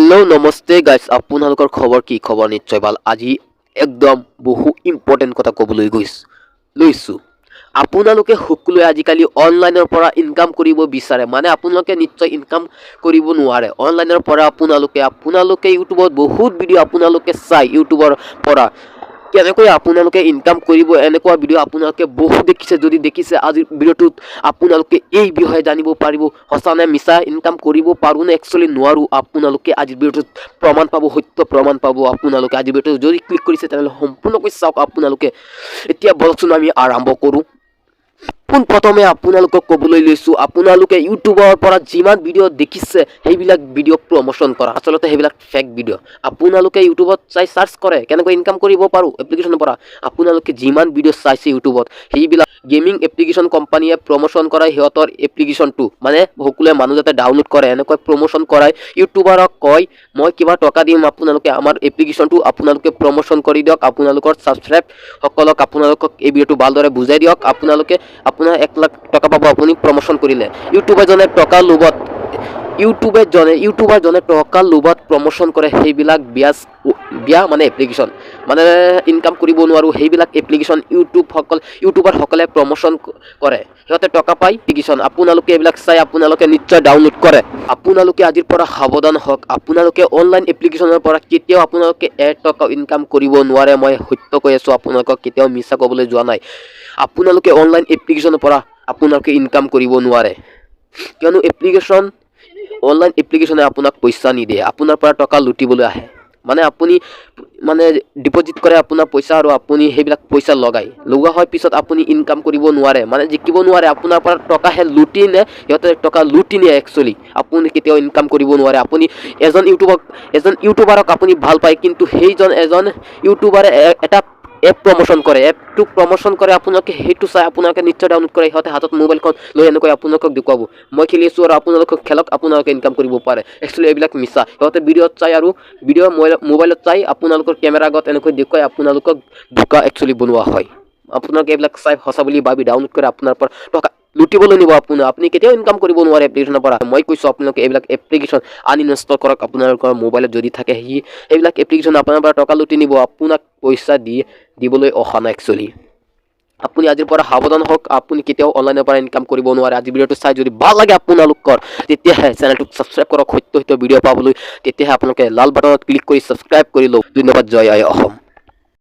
hello नमस्ते guys আপোনালোকৰ খবৰ কি খবৰ নিশ্চয় ভাল আজি একদম বহু ইম্পৰ্টেন্ট কথা ক'বলৈ লৈছো আপোনালোকে সকলোৱে আজিকালি অনলাইনৰ পৰা ইনকাম কৰিব বিচাৰে মানে আপোনালোকে নিশ্চয় ইনকাম কৰিব নোৱাৰে অনলাইনৰ পৰা আপোনালোকে ইউটিউবত বহুত ভিডিঅ' আপোনালোকে চাই ইউটিউবৰ পৰা কেনেকৈ আপোনালোকে ইনকাম কৰিব এনেকুৱা ভিডিঅ' আপোনালোকে বহুত দেখিছে যদি দেখিছে আজি ভিডিঅ'টোত আপোনালোকে এই বিষয়ে জানিব পাৰিব হসানে মিছা ইনকাম কৰিব পাৰো নে একচুয়ালি নোৱাৰো আপোনালোকে আজি ভিডিঅ'টোত প্ৰমাণ পাব সত্য প্ৰমাণ পাব আপোনালোকে আজি ভিডিঅ'টো যদি ক্লিক কৰিছে তেনে সম্পূৰ্ণকৈ চাওক আপোনালোকে এতিয়া বলচোন আমি আৰম্ভ কৰো পোনপ্ৰথমে আপোনালোকক ক'বলৈ লৈছো আপোনালোকে ইউটিউবৰ পৰা যিমান ভিডিঅ' দেখিছে সেইবিলাক ভিডিঅ' প্ৰমোশন কৰা আসলতে সেইবিলাক ফেক ভিডিঅ' আপোনালোকে ইউটিউবত চাই সাৰ্চ কৰে কেনেকৈ ইনকাম কৰিব পাৰো এপ্লিকেশনৰ পৰা আপোনালোকে যিমান ভিডিঅ' চাইছে ইউটিউবত সেইবিলাক গেমিং এপ্লিকেশন কোম্পানীয়ে প্ৰমোশন কৰা হিয়তৰ এপ্লিকেশনটো মানে সকলোৱে মানুহ যাতে ডাউনলোড কৰে এনেকৈ প্ৰমোশন কৰাই ইউটিউবাৰক কয় মই কিবা টকা দিম আপোনালোকে আমাৰ এপ্লিকেশনটো আপোনালোকে প্ৰমোশন কৰি দিয়ক আপোনালোকৰ সাবস্ক্ৰাইব সকলক আপোনালোকক এই ভিডিঅ'টো ভালদৰে বুজাই দিয়ক আপোনালোকে আপোনাৰ 1 লাখ টকা পাব আপুনি প্ৰমোশন কৰিলে ইউটিউবাৰ জনে টকা লোভত ইউটিউবাৰ জনে টকা লোভত প্ৰমোশন কৰে সেইবিলাক বিয়া মানে এপ্লিকেশন মানে ইনকাম কৰিব নোৱাৰো সেইবিলাক এপ্লিকেশন ইউটিউবাৰ সকলে প্ৰমোশন কৰে সিহঁতে টকা পায় এপ্লিকেশন আপোনালোকে এইবিলাক চাই আপোনালোকে নিশ্চয় ডাউনলোড কৰে আপোনালোকে আজিৰ পৰা সাৱধান হওক আপোনালোকে অনলাইন এপ্লিকেশনৰ পৰা কেতিয়াও আপোনালোকে 1 টকা ইনকাম কৰিব নোৱাৰে মই সত্য কৈ আছো আপোনালোকক কেতিয়াও মিছা ক'বলৈ যোৱা নাই আপোনালোকে অনলাইন এপ্লিকেশনৰ পৰা আপোনালোকে ইনকাম কৰিব নোৱাৰে কিয়নো অনলাইন এপ্লিকেশনে আপোনাক পইচা নিদিয়ে আপোনাৰ পৰা টকা লুটিবলৈ আহে মানে আপুনি মানে ডিপোজিট কৰে আপোনাৰ পইচা আৰু আপুনি সেইবিলাক পইচা লগা হয় পিছত আপুনি ইনকাম কৰিব নোৱাৰে মানে জিকিব নোৱাৰে আপোনাৰ পৰা টকা হে লুটি নে ইহঁতে টকা লুটি নিয়ে একচুয়ালি আপুনি কেতিয়াও ইনকাম কৰিব নোৱাৰে আপুনি এজন ইউটিউবাৰক আপুনি ভাল পায় কিন্তু সেইজন এজন ইউটিউবাৰে এটা এপ প্ৰমোশন কৰে এপটো প্ৰমোশন কৰে আপোনালোকে হেতু চাই আপোনালোকে নিশ্চয় ডাউনলোড কৰে ইহঁতে হাতত মোবাইলখন লৈ এনেকৈ আপোনালোকক দেখুৱাব মই খেলি আছো আৰু আপোনালোকক খেলক আপোনালোকে ইনকাম কৰিব পাৰে একচুয়ালি এইবিলাক মিছা ইহঁতে ভিডিঅ'ত চাই আৰু ভিডিঅ' মোবাইলত চাই আপোনালোকৰ কেমেৰা আগত এনেকৈ দেখুৱাই আপোনালোকক ধোকা একচুয়ালি বনোৱা হয় আপোনালোকে এইবিলাক চাই সঁচা বুলি ভাবি ডাউনলোড কৰে আপোনাৰ পৰা টকা লুটিবলৈ নিব আপুনি কেতিয়াও ইনকাম কৰিব নোৱাৰে এপ্লিকেশনৰ পৰা মই কৈছো আপোনালোকে এইবিলাক এপ্লিকেশন আনইনষ্টল কৰক আপোনালোকৰ মোবাইলত যদি থাকে এইবিলাক এপ্লিকেশন আপোনাৰ পৰা টকা লুটি নিব আপোনাক পইচা দিবলৈ অহা নাই একচুয়ালি আপুনি আজিৰ পৰা সাৱধান হওক আপুনি কেতিয়াও অনলাইনৰ পৰা ইনকাম কৰিব নোৱাৰে আজি ভিডিঅ'টো চাই যদি ভাল লাগে আপোনালোকৰ তেতিয়াহে চেনেলটোক সাবস্ক্ৰাইব কৰক সত্য ভিডিঅ' পাবলৈ তেতিয়াহে আপোনালোকে লাল বাটনত ক্লিক কৰি সাবস্ক্ৰাইব কৰি লওক ধন্যবাদ জয় আই অসম